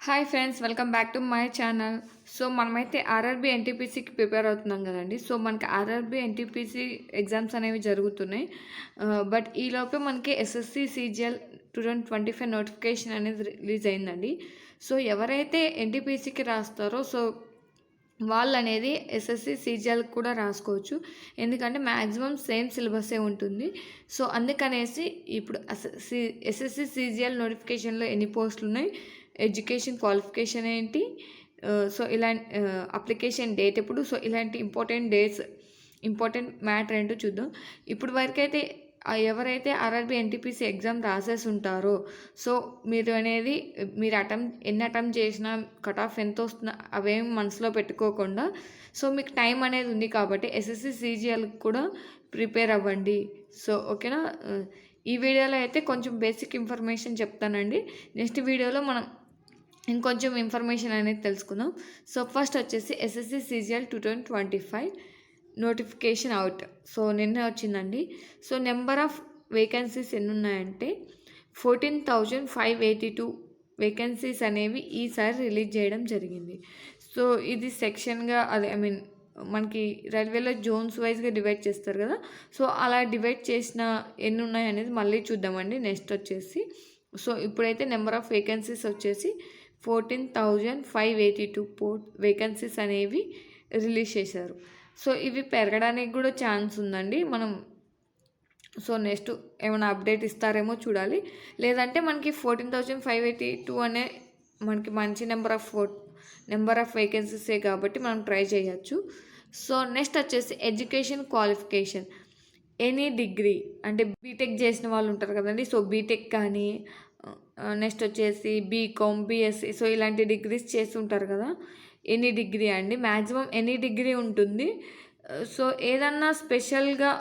Hi friends, welcome back to my channel. So మనమైతే RRB ఎన్టీపీసీకి prepare అవుతున్నాం కదండి. So మనకి ఆర్ఆర్బీ ఎన్టీపీసీ ఎగ్జామ్స్ అనేవి జరుగుతున్నాయి. బట్ ఈలోపే మనకి ఎస్ఎస్సి సిజిఎల్ 2025 నోటిఫికేషన్ అనేది రిలీజ్ అయిందండి. సో ఎవరైతే ఎన్టీపీసీకి రాస్తారో వాళ్ళు అనేది ఎస్ఎస్సి సిజిఎల్ కూడా రాసుకోవచ్చు. ఎందుకంటే మ్యాక్సిమం సేమ్ సిలబసే ఉంటుంది. సో అందుకనేసి ఇప్పుడు ఎస్ఎస్సి సిజిఎల్ నోటిఫికేషన్లో ఎన్ని పోస్టులు ఉన్నాయి, ఎడ్యుకేషన్ క్వాలిఫికేషన్ ఏంటి, సో ఇలాంటి అప్లికేషన్ డేట్ ఎప్పుడు, సో ఇలాంటి ఇంపార్టెంట్ మ్యాటర్ ఏంటో చూద్దాం. ఇప్పుడు వరకైతే ఎవరైతే ఆర్ఆర్బీ ఎన్టీపీసీ ఎగ్జామ్ రాసేసి ఉంటారో సో మీరు ఎన్ని అటెంప్ట్ చేసినా కట్ ఆఫ్ ఎంత వస్తుందో అవేం మనసులో పెట్టుకోకుండా సో మీకు టైం అనేది ఉంది కాబట్టి ఎస్ఎస్సి సిజిఎల్ కూడా ప్రిపేర్ అవ్వండి. సో ఓకేనా. ఈ వీడియోలో అయితే కొంచెం బేసిక్ ఇన్ఫర్మేషన్ చెప్తానండి. నెక్స్ట్ వీడియోలో మనం ఇంకొంచెం ఇన్ఫర్మేషన్ అనేది తెలుసుకుందాం. సో ఫస్ట్ వచ్చేసి SSC CGL 2025 notification out. So నిన్న వచ్చిందండి. సో నెంబర్ ఆఫ్ వేకెన్సీస్ ఎన్ని ఉన్నాయంటే 14,582 వేకెన్సీస్ అనేవి ఈసారి రిలీజ్ చేయడం జరిగింది. సో ఇది సెక్షన్గా మనకి రైల్వేలో జోన్స్ వైజ్గా డివైడ్ చేస్తారు కదా. సో అలా డివైడ్ చేసిన ఎన్ని ఉన్నాయి అనేది మళ్ళీ చూద్దామండి. నెక్స్ట్ వచ్చేసి సో ఇప్పుడైతే నెంబర్ ఆఫ్ వేకెన్సీస్ వచ్చేసి 14,582 వేకెన్సీస్ అనేవి రిలీజ్ చేశారు. సో ఇవి పెరగడానికి కూడా ఛాన్స్ ఉందండి. సో నెక్స్ట్ ఏమైనా అప్డేట్ ఇస్తారేమో చూడాలి. లేదంటే మనకి 14,582 అనే మనకి మంచి నెంబర్ ఆఫ్ వేకెన్సీసే కాబట్టి మనం ట్రై చేయొచ్చు. సో నెక్స్ట్ వచ్చేసి ఎడ్యుకేషన్ క్వాలిఫికేషన్ ఎనీ డిగ్రీ, అంటే బీటెక్ చేసిన వాళ్ళు ఉంటారు కదండి. సో బీటెక్ కానీ నెక్స్ట్ వచ్చేసి బీకామ్, బీఎస్సీ, సో ఇలాంటి డిగ్రీస్ చేసి ఉంటారు కదా. ఎనీ డిగ్రీ అండి, మ్యాక్సిమం ఎనీ డిగ్రీ ఉంటుంది. సో ఏదన్నా స్పెషల్గా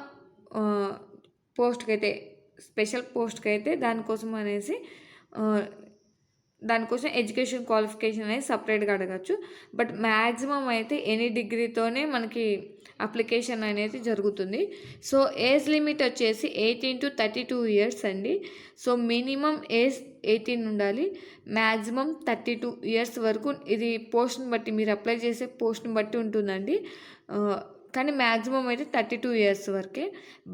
స్పెషల్ పోస్ట్కి అయితే దానికోసం ఎడ్యుకేషన్ క్వాలిఫికేషన్ అనేది సపరేట్గా అడగచ్చు. బట్ మ్యాక్సిమం అయితే ఎనీ డిగ్రీతోనే మనకి అప్లికేషన్ అనేది జరుగుతుంది. సో ఏజ్ లిమిట్ వచ్చేసి 18 to 32 ఇయర్స్ అండి. సో మినిమం ఏజ్ 18 ఉండాలి, మ్యాక్సిమం 32 ఇయర్స్ వరకు. ఇది పోస్ట్ని బట్టి, మీరు అప్లై చేసే పోస్ట్ని బట్టి ఉంటుందండి. కానీ మ్యాక్సిమం అయితే 32 ఇయర్స్ వరకే.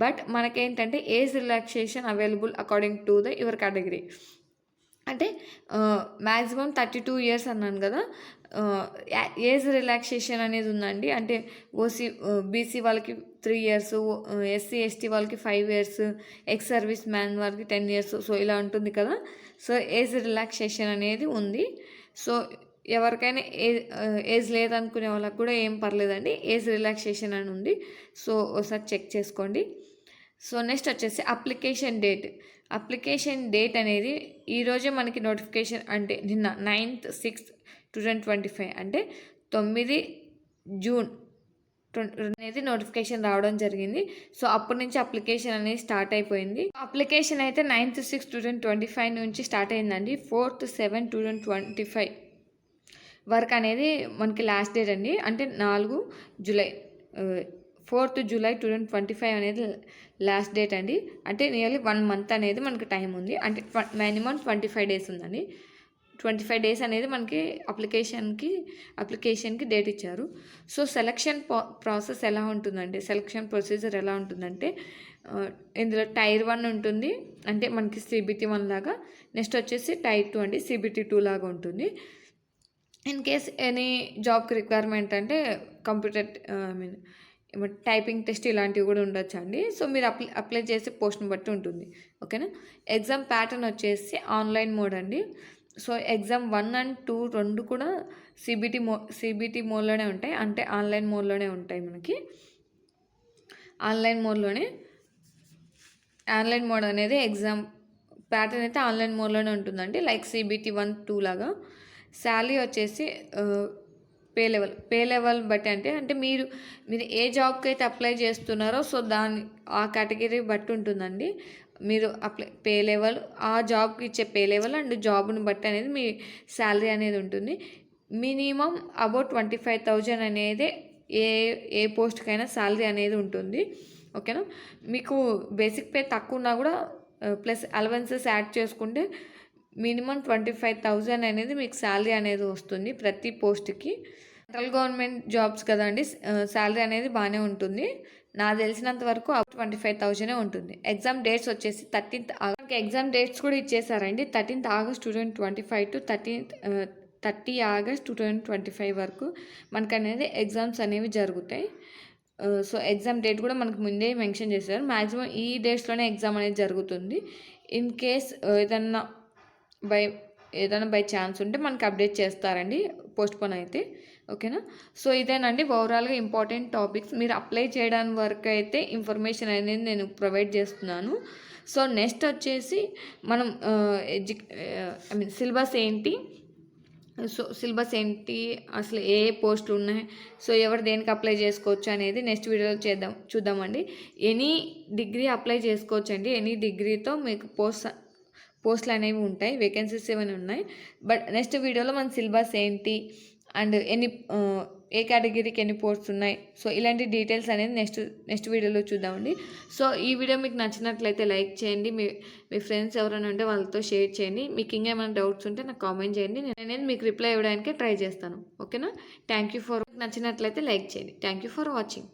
బట్ మనకేంటంటే age relaxation available according to your category. అంటే మ్యాక్సిమం 32 ఇయర్స్ అన్నాను కదా. ఏజ్ రిలాక్సేషన్ అనేది ఉందండి. అంటే బీసీ వాళ్ళకి 3 ఇయర్స్, ఎస్సీ ఎస్టీ వాళ్ళకి 5 ఇయర్స్, ఎక్స్ సర్వీస్ మ్యాన్ వాళ్ళకి 10 ఇయర్స్, సో ఇలా ఉంటుంది కదా. సో ఏజ్ రిలాక్సేషన్ అనేది ఉంది. సో ఎవరికైనా ఏజ్ లేదనుకునే వాళ్ళకి కూడా ఏం పర్లేదండి, ఏజ్ రిలాక్సేషన్ అని ఉంది. సో ఒకసారి చెక్ చేసుకోండి. సో నెక్స్ట్ వచ్చేసి అప్లికేషన్ డేట్ అనేది ఈరోజే మనకి నోటిఫికేషన్, అంటే నిన్న 9/6/2025 అంటే 9 జూన్ అనేది నోటిఫికేషన్ రావడం జరిగింది. సో అప్పటి నుంచి అప్లికేషన్ అనేది స్టార్ట్ అయిపోయింది. అప్లికేషన్ అయితే 9/6/2025 నుంచి స్టార్ట్ అయిందండి. 4/7/2025 వరకు అనేది మనకి లాస్ట్ డేట్ అండి. అంటే 4 జూలై 4th జూలై 2025 అనేది లాస్ట్ డేట్ అండి. అంటే నియర్లీ 1 మంత్ అనేది మనకి టైం ఉంది. అంటే మినిమం 25 డేస్ ఉందండి. 25 డేస్ అనేది మనకి అప్లికేషన్కి డేట్ ఇచ్చారు. సో సెలక్షన్ ప్రాసెస్ ఎలా ఉంటుందంటే, సెలక్షన్ ప్రొసీజర్ ఎలా ఉంటుందంటే, ఇందులో టైర్ 1 ఉంటుంది, అంటే మనకి CBT 1 లాగా. నెక్స్ట్ వచ్చేసి టైర్ 2 అండి, CBT 2 లాగా ఉంటుంది. ఇన్ కేస్ ఎనీ జాబ్కి రిక్వైర్మెంట్ అంటే కంప్యూటర్ టైపింగ్ టెస్ట్ ఇలాంటివి కూడా ఉండొచ్చు అండి. సో మీరు అప్లై చేసే పోస్ట్ని బట్టి ఉంటుంది. ఓకేనా. ఎగ్జామ్ ప్యాటర్న్ వచ్చేసి ఆన్లైన్ మోడ్ అండి. సో ఎగ్జామ్ 1 and 2 రెండు కూడా CBT మోడ్లోనే ఉంటాయి, అంటే ఆన్లైన్ మోడ్లోనే ఉంటాయి. మనకి ఆన్లైన్ మోడ్ అనేది ఎగ్జామ్ ప్యాటర్న్ అయితే ఆన్లైన్ మోడ్లోనే ఉంటుందండి, లైక్ CBT 1, 2 లాగా. శాలరీ వచ్చేసి పే లెవెల్ బట్టి, అంటే మీరు ఏ జాబ్కి అయితే అప్లై చేస్తున్నారో సో ఆ కేటగిరీ బట్టి ఉంటుందండి. మీరు పే లెవెల్, ఆ జాబ్కి ఇచ్చే పే లెవెల్ అండ్ జాబ్ని బట్టి అనేది మీ శాలరీ అనేది ఉంటుంది. మినిమం అబౌట్ 25,000 అనేది ఏ పోస్ట్కైనా శాలరీ అనేది ఉంటుంది. ఓకేనా. మీకు బేసిక్ పే తక్కువ ఉన్నా కూడా ప్లస్ అలవెన్సెస్ యాడ్ చేసుకుంటే మినిమం 25,000 అనేది మీకు శాలరీ అనేది వస్తుంది ప్రతి పోస్ట్కి. సెంట్రల్ గవర్నమెంట్ జాబ్స్ కదండి, శాలరీ అనేది బాగానే ఉంటుంది. నాకు తెలిసినంత వరకు 25,000 ఉంటుంది. ఎగ్జామ్ డేట్స్ వచ్చేసి 13th ఆగస్ట్. ఎగ్జామ్ డేట్స్ కూడా ఇచ్చేసారండి. 13th ఆగస్ట్ 2025 టు 30 ఆగస్ట్ 2025 వరకు మనకు అనేది ఎగ్జామ్స్ అనేవి జరుగుతాయి. సో ఎగ్జామ్ డేట్ కూడా మనకు ముందే మెన్షన్ చేశారు. మ్యాక్సిమం ఈ డేట్స్లోనే ఎగ్జామ్ అనేది జరుగుతుంది. ఇన్ కేస్ ఏదన్నా బై ఛాన్స్ ఉంటే మనకి అప్డేట్ చేస్తారండి పోస్ట్పోన్ అయితే. ఓకేనా? సో ఇదేనండి ఓవరాల్గా ఇంపార్టెంట్ టాపిక్స్. మీరు అప్లై చేయడానికి వరకు అయితే ఇన్ఫర్మేషన్ అనేది నేను ప్రొవైడ్ చేస్తున్నాను. సో నెక్స్ట్ వచ్చేసి మనం సిలబస్ ఏంటి, సో సిలబస్ ఏంటి, అసలు ఏ పోస్టులు ఉన్నాయి, సో ఎవరు దేనికి అప్లై చేసుకోవచ్చు అనేది నెక్స్ట్ వీడియోలో చూద్దామండి. ఎనీ డిగ్రీ అప్లై చేసుకోవచ్చు అండి. ఎనీ డిగ్రీతో మీకు పోస్టులు అనేవి ఉంటాయి, వేకెన్సీస్ ఏమైనా ఉన్నాయి. బట్ నెక్స్ట్ వీడియోలో మన సిలబస్ ఏంటి అండ్ ఏ కేటగిరీకి ఎన్ని పోస్ట్స్ ఉన్నాయి, సో ఇలాంటి డీటెయిల్స్ అనేది నెక్స్ట్ వీడియోలో చూద్దామండి. సో ఈ వీడియో మీకు నచ్చినట్లయితే లైక్ చేయండి, మీ ఫ్రెండ్స్ ఎవరైనా ఉంటే వాళ్ళతో షేర్ చేయండి. మీకు ఇంకేమైనా డౌట్స్ ఉంటే నాకు కామెంట్ చేయండి, నేను మీకు రిప్లై ఇవ్వడానికి ట్రై చేస్తాను. ఓకేనా? థ్యాంక్ యూ ఫర్, నచ్చినట్లయితే లైక్ చేయండి. Thank you for watching.